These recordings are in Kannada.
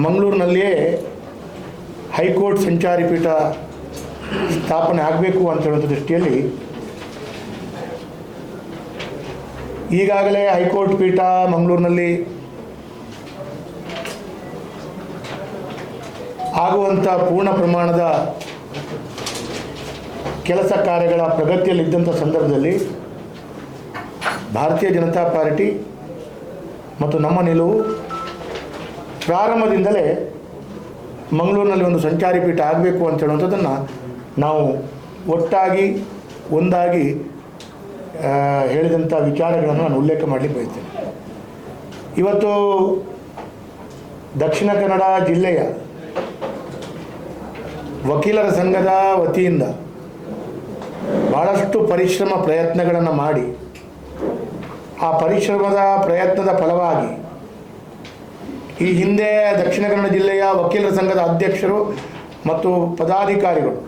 ಮಂಗಳೂರಿನಲ್ಲಿಯೇ ಹೈಕೋರ್ಟ್ ಸಂಚಾರಿ ಪೀಠ ಸ್ಥಾಪನೆ ಆಗಬೇಕು ಅಂತ ಹೇಳುವಂಥ ದೃಷ್ಟಿಯಲ್ಲಿ ಈಗಾಗಲೇ ಹೈಕೋರ್ಟ್ ಪೀಠ ಮಂಗಳೂರಿನಲ್ಲಿ ಆಗುವಂಥ ಪೂರ್ಣ ಪ್ರಮಾಣದ ಕೆಲಸ ಕಾರ್ಯಗಳ ಪ್ರಗತಿಯಲ್ಲಿದ್ದಂಥ ಸಂದರ್ಭದಲ್ಲಿ ಭಾರತೀಯ ಜನತಾ ಪಾರ್ಟಿ ಮತ್ತು ನಮ್ಮ ನಿಲುವು ಪ್ರಾರಂಭದಿಂದಲೇ ಮಂಗಳೂರಿನಲ್ಲಿ ಒಂದು ಸಂಚಾರಿ ಪೀಠ ಆಗಬೇಕು ಅಂತ ಹೇಳುವಂಥದ್ದನ್ನು ನಾವು ಒಟ್ಟಾಗಿ ಒಂದಾಗಿ ಹೇಳಿದಂಥ ವಿಚಾರಗಳನ್ನು ನಾನು ಉಲ್ಲೇಖ ಮಾಡಲಿಕ್ಕೆ ಬಯಸ್ತೇನೆ. ಇವತ್ತು ದಕ್ಷಿಣ ಕನ್ನಡ ಜಿಲ್ಲೆಯ ವಕೀಲರ ಸಂಘದ ವತಿಯಿಂದ ಭಾಳಷ್ಟು ಪರಿಶ್ರಮ ಪ್ರಯತ್ನಗಳನ್ನು ಮಾಡಿ ಆ ಪರಿಶ್ರಮದ ಪ್ರಯತ್ನದ ಫಲವಾಗಿ ಈ ಹಿಂದೆ ದಕ್ಷಿಣ ಕನ್ನಡ ಜಿಲ್ಲೆಯ ವಕೀಲರ ಸಂಘದ ಅಧ್ಯಕ್ಷರು ಮತ್ತು ಪದಾಧಿಕಾರಿಗಳು,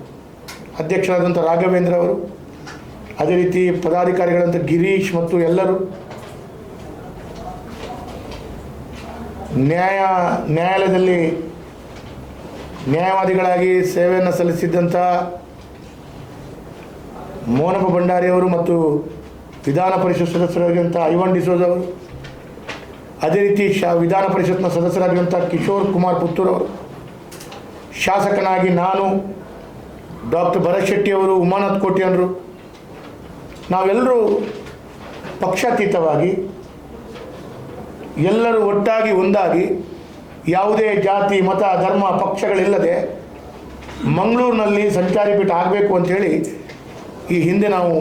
ಅಧ್ಯಕ್ಷರಾದಂಥ ರಾಘವೇಂದ್ರ ಅವರು, ಅದೇ ರೀತಿ ಪದಾಧಿಕಾರಿಗಳಂಥ ಗಿರೀಶ್ ಮತ್ತು ಎಲ್ಲರೂ ನ್ಯಾಯಾಲಯದಲ್ಲಿ ನ್ಯಾಯವಾದಿಗಳಾಗಿ ಸೇವೆಯನ್ನು ಸಲ್ಲಿಸಿದ್ದಂಥ ಮೋನಪ್ಪ ಭಂಡಾರಿಯವರು ಮತ್ತು ವಿಧಾನ ಪರಿಷತ್ ಸದಸ್ಯರಾಗಿರುವಂಥ ಐವನ್ ಡಿಸೋಜ್ ಅವರು, ಅದೇ ರೀತಿ ವಿಧಾನ ಪರಿಷತ್ನ ಸದಸ್ಯರಾಗಿರುವಂಥ ಕಿಶೋರ್ ಕುಮಾರ್ ಪುತ್ತೂರವರು, ಶಾಸಕನಾಗಿ ನಾನು, ಡಾಕ್ಟರ್ ಭರತ್ ಶೆಟ್ಟಿಯವರು, ಉಮಾನಾಥ್ ಕೋಟ್ಯಾನರು, ನಾವೆಲ್ಲರೂ ಪಕ್ಷಾತೀತವಾಗಿ ಎಲ್ಲರೂ ಒಟ್ಟಾಗಿ ಒಂದಾಗಿ ಯಾವುದೇ ಜಾತಿ ಮತ ಧರ್ಮ ಪಕ್ಷಗಳಿಲ್ಲದೆ ಮಂಗಳೂರಿನಲ್ಲಿ ಸಂಚಾರಿ ಪೀಠ ಆಗಬೇಕು ಅಂಥೇಳಿ ಈ ಹಿಂದೆ ನಾವು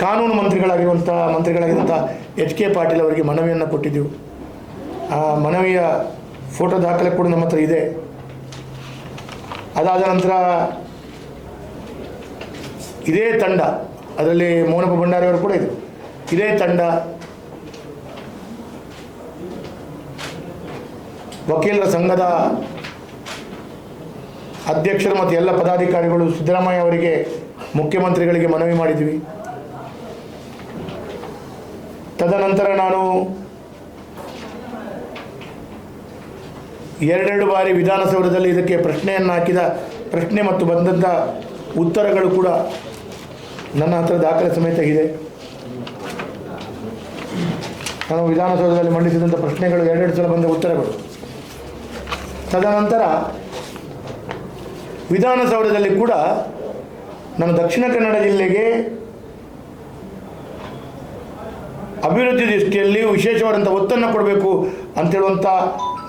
ಕಾನೂನು ಮಂತ್ರಿಗಳಾಗಿರುವಂಥ ಎಚ್ ಕೆ ಪಾಟೀಲ್ ಅವರಿಗೆ ಮನವಿಯನ್ನು ಕೊಟ್ಟಿದ್ದೆವು. ಆ ಮನವಿಯ ಫೋಟೋ ದಾಖಲೆ ಕೂಡ ನಮ್ಮ ಹತ್ರ ಇದೆ. ಅದಾದ ನಂತರ ಇದೇ ತಂಡ, ಅದರಲ್ಲಿ ಮೋನಪ್ಪ ಭಂಡಾರಿಯವರು ಕೂಡ ಇದೆ, ಇದೇ ತಂಡ ವಕೀಲರ ಸಂಘದ ಅಧ್ಯಕ್ಷರು ಮತ್ತು ಎಲ್ಲ ಪದಾಧಿಕಾರಿಗಳು ಸಿದ್ದರಾಮಯ್ಯ ಅವರಿಗೆ, ಮುಖ್ಯಮಂತ್ರಿಗಳಿಗೆ ಮನವಿ ಮಾಡಿದ್ವಿ. ತದನಂತರ ನಾನು ಎರಡೆರಡು ಬಾರಿ ವಿಧಾನಸೌಧದಲ್ಲಿ ಇದಕ್ಕೆ ಪ್ರಶ್ನೆಯನ್ನು ಹಾಕಿದ ಪ್ರಶ್ನೆ ಮತ್ತು ಬಂದಂಥ ಉತ್ತರಗಳು ಕೂಡ ನನ್ನ ಹತ್ರ ದಾಖಲೆ ಸಮೇತ ಇದೆ. ನಾನು ವಿಧಾನಸೌಧದಲ್ಲಿ ಮಂಡಿಸಿದಂಥ ಪ್ರಶ್ನೆಗಳು ಎರಡೆರಡು ಸಲ ಬಂದ ಉತ್ತರಗಳು. ತದನಂತರ ವಿಧಾನಸೌಧದಲ್ಲಿ ಕೂಡ ನಮ್ಮ ದಕ್ಷಿಣ ಕನ್ನಡ ಜಿಲ್ಲೆಗೆ ಅಭಿವೃದ್ಧಿ ದೃಷ್ಟಿಯಲ್ಲಿ ವಿಶೇಷವಾದಂಥ ಒತ್ತನ್ನು ಕೊಡಬೇಕು ಅಂತೇಳುವಂಥ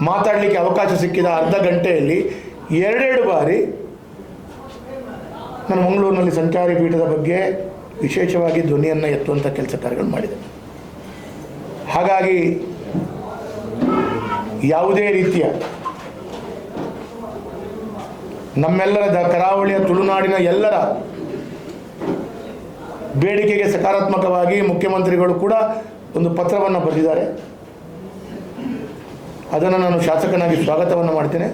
ಮಾತಾಡಲಿಕ್ಕೆ ಅವಕಾಶ ಸಿಕ್ಕಿದ ಅರ್ಧ ಗಂಟೆಯಲ್ಲಿ ಎರಡೆರಡು ಬಾರಿ ನಾನು ಮಂಗಳೂರಿನಲ್ಲಿ ಸಂಚಾರಿ ಪೀಠದ ಬಗ್ಗೆ ವಿಶೇಷವಾಗಿ ಧ್ವನಿಯನ್ನು ಎತ್ತುವಂಥ ಕೆಲಸ ಕಾರ್ಯಗಳು ಮಾಡಿದೆ. ಹಾಗಾಗಿ ಯಾವುದೇ ರೀತಿಯ ನಮ್ಮೆಲ್ಲರ ಕರಾವಳಿಯ ತುಳುನಾಡಿನ ಎಲ್ಲರ ಬೇಡಿಕೆಗೆ ಸಕಾರಾತ್ಮಕವಾಗಿ ಮುಖ್ಯಮಂತ್ರಿಗಳು ಕೂಡ ಒಂದು ಪತ್ರವನ್ನು ಬರೆದಿದ್ದಾರೆ. ಅದನ್ನು ನಾನು ಶಾಸಕನಾಗಿ ಸ್ವಾಗತವನ್ನು ಮಾಡ್ತೇನೆ.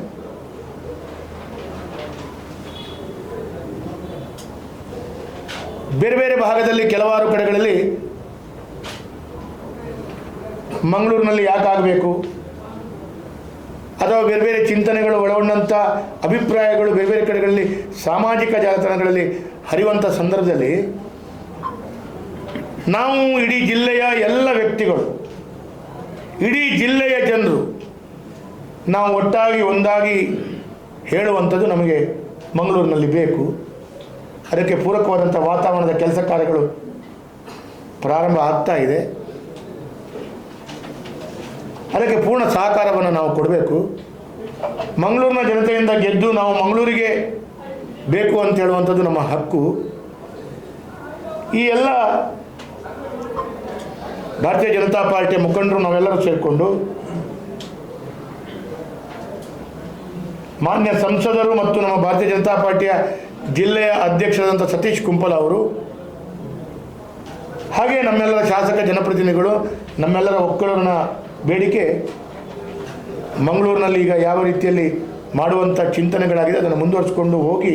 ಬೇರೆ ಬೇರೆ ಭಾಗದಲ್ಲಿ ಕೆಲವಾರು ಕಡೆಗಳಲ್ಲಿ ಮಂಗಳೂರಿನಲ್ಲಿ ಯಾಕಾಗಬೇಕು ಅಥವಾ ಬೇರೆ ಬೇರೆ ಚಿಂತನೆಗಳು ಒಳಗೊಂಡಂಥ ಅಭಿಪ್ರಾಯಗಳು ಬೇರೆ ಬೇರೆ ಕಡೆಗಳಲ್ಲಿ ಸಾಮಾಜಿಕ ಜಾಲತಾಣಗಳಲ್ಲಿ ಹರಿಯುವಂಥ ಸಂದರ್ಭದಲ್ಲಿ ನಾವು ಇಡೀ ಜಿಲ್ಲೆಯ ಎಲ್ಲ ವ್ಯಕ್ತಿಗಳು, ಇಡೀ ಜಿಲ್ಲೆಯ ಜನರು ನಾವು ಒಟ್ಟಾಗಿ ಒಂದಾಗಿ ಹೇಳುವಂಥದ್ದು ನಮಗೆ ಮಂಗಳೂರಿನಲ್ಲಿ ಬೇಕು. ಅದಕ್ಕೆ ಪೂರಕವಾದಂಥ ವಾತಾವರಣದ ಕೆಲಸ ಕಾರ್ಯಗಳು ಪ್ರಾರಂಭ ಆಗ್ತಾ ಇದೆ. ಅದಕ್ಕೆ ಪೂರ್ಣ ಸಹಕಾರವನ್ನು ನಾವು ಕೊಡಬೇಕು. ಮಂಗಳೂರಿನ ಜನತೆಯಿಂದ ಗೆದ್ದು ನಾವು ಮಂಗಳೂರಿಗೆ ಬೇಕು ಅಂತ ಹೇಳುವಂಥದ್ದು ನಮ್ಮ ಹಕ್ಕು. ಈ ಎಲ್ಲ ಭಾರತೀಯ ಜನತಾ ಪಾರ್ಟಿಯ ಮುಖಂಡರು ನಾವೆಲ್ಲರೂ ಸೇರಿಕೊಂಡು ಮಾನ್ಯ ಸಂಸದರು ಮತ್ತು ನಮ್ಮ ಭಾರತೀಯ ಜನತಾ ಪಾರ್ಟಿಯ ಜಿಲ್ಲೆಯ ಅಧ್ಯಕ್ಷರಾದಂಥ ಸತೀಶ್ ಕುಂಪಲ್ ಅವರು, ಹಾಗೆ ನಮ್ಮೆಲ್ಲರ ಶಾಸಕ ಜನಪ್ರತಿನಿಧಿಗಳು, ನಮ್ಮೆಲ್ಲರ ಒಕ್ಕಲೂರಿನ ಬೇಡಿಕೆ ಮಂಗಳೂರಿನಲ್ಲಿ ಈಗ ಯಾವ ರೀತಿಯಲ್ಲಿ ಮಾಡುವಂಥ ಚಿಂತನೆಗಳಾಗಿದೆ ಅದನ್ನು ಮುಂದುವರಿಸಿಕೊಂಡು ಹೋಗಿ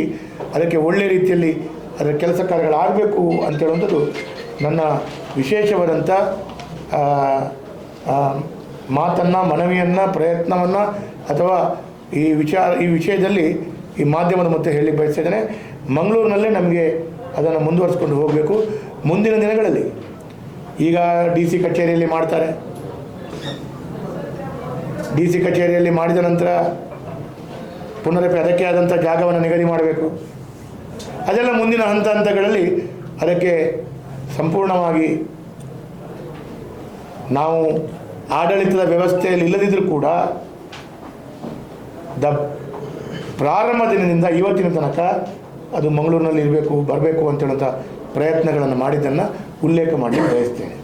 ಅದಕ್ಕೆ ಒಳ್ಳೆಯ ರೀತಿಯಲ್ಲಿ ಅದರ ಕೆಲಸ ಕಾರ್ಯಗಳಾಗಬೇಕು ಅಂತೇಳುವಂಥದ್ದು ನನ್ನ ವಿಶೇಷವಾದಂಥ ಮಾತನ್ನು, ಮನವಿಯನ್ನು, ಪ್ರಯತ್ನವನ್ನು ಅಥವಾ ಈ ವಿಷಯದಲ್ಲಿ ಈ ಮಾಧ್ಯಮದ ಮತ್ತೆ ಹೇಳಿ ಬಯಸ್ತಿದ್ದೇನೆ. ಮಂಗಳೂರಿನಲ್ಲೇ ನಮಗೆ ಅದನ್ನು ಮುಂದುವರಿಸ್ಕೊಂಡು ಹೋಗಬೇಕು. ಮುಂದಿನ ದಿನಗಳಲ್ಲಿ ಈಗ DC ಕಚೇರಿಯಲ್ಲಿ ಮಾಡ್ತಾರೆ. DC ಕಚೇರಿಯಲ್ಲಿ ಮಾಡಿದ ನಂತರ ಪುನರಪಿ ಅದಕ್ಕೆ ಆದಂಥ ಜಾಗವನ್ನು ನಿಗದಿ ಮಾಡಬೇಕು. ಅದೆಲ್ಲ ಮುಂದಿನ ಹಂತಗಳಲ್ಲಿ ಅದಕ್ಕೆ ಸಂಪೂರ್ಣವಾಗಿ ನಾವು ಆಡಳಿತದ ವ್ಯವಸ್ಥೆಯಲ್ಲಿ ಇಲ್ಲದಿದ್ದರೂ ಕೂಡ ಪ್ರಾರಂಭ ದಿನದಿಂದ ಇವತ್ತಿನ ತನಕ ಅದು ಮಂಗಳೂರಿನಲ್ಲಿ ಬರಬೇಕು ಅಂತೇಳುವಂಥ ಪ್ರಯತ್ನಗಳನ್ನು ಮಾಡಿದ್ದನ್ನು ಉಲ್ಲೇಖ ಮಾಡಲಿಕ್ಕೆ ಬಯಸ್ತೇನೆ.